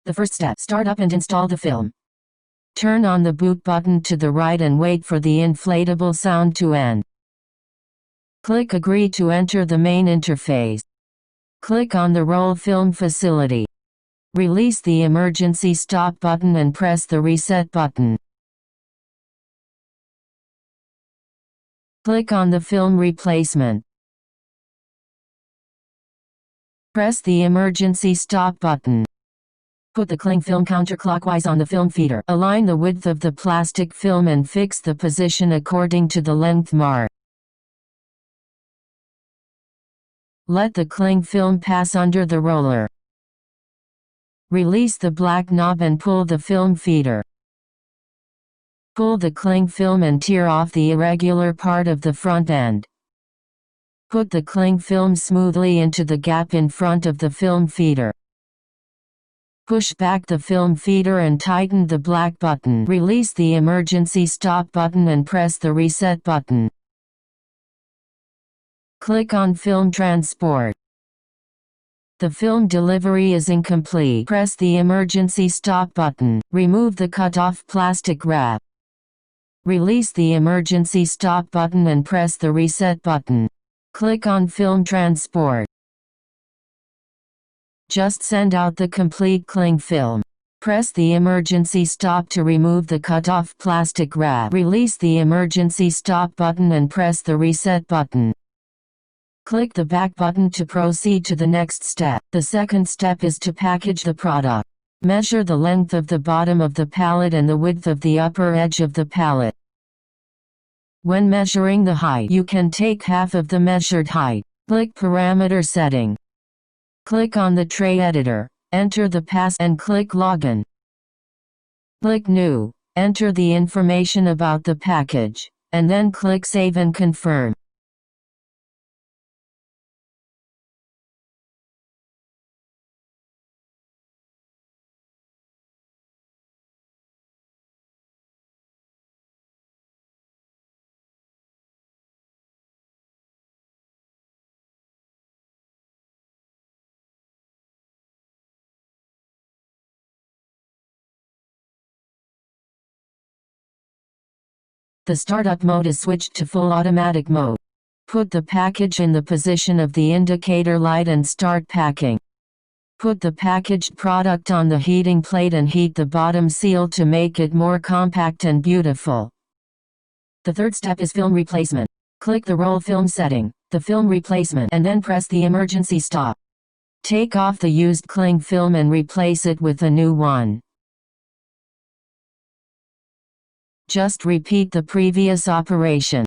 The first step: start up and install the film. Turn on the boot button to the right and wait for the inflatable sound to end. Click Agree to enter the main interface. Click on the Roll Film facility. Release the emergency stop button and press the reset button. Click on the film replacement. Press the emergency stop button. Put the cling film counterclockwise on the film feeder. Align the width of the plastic film and fix the position according to the length mark. Let the cling film pass under the roller. Release the black knob and pull the film feeder. Pull the cling film and tear off the irregular part of the front end. Put the cling film smoothly into the gap in front of the film feeder. Push back the film feeder and tighten the black button. Release the emergency stop button and press the reset button. Click on Film Transport. The film delivery is incomplete. Press the emergency stop button. Remove the cut-off plastic wrap. Release the emergency stop button and press the reset button. Click on Film Transport. Just send out the complete cling film. Press the emergency stop to remove the cut-off plastic wrap. Release the emergency stop button and press the reset button. Click the back button to proceed to the next step. The second step is to package the product. Measure the length of the bottom of the pallet and the width of the upper edge of the pallet. When measuring the height, you can take half of the measured height. Click Parameter Setting. Click on the tray editor, enter the pass and click Login. Click New, enter the information about the package, and then click Save and Confirm. The startup mode is switched to full automatic mode. Put the package in the position of the indicator light and start packing. Put the packaged product on the heating plate and heat the bottom seal to make it more compact and beautiful. The third step is film replacement. Click the roll film setting, the film replacement, and then press the emergency stop. Take off the used cling film and replace it with a new one. Just repeat the previous operation.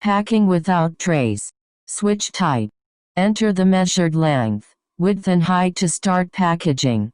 Packing without trays. Switch type. Enter the measured length, width and height to start packaging.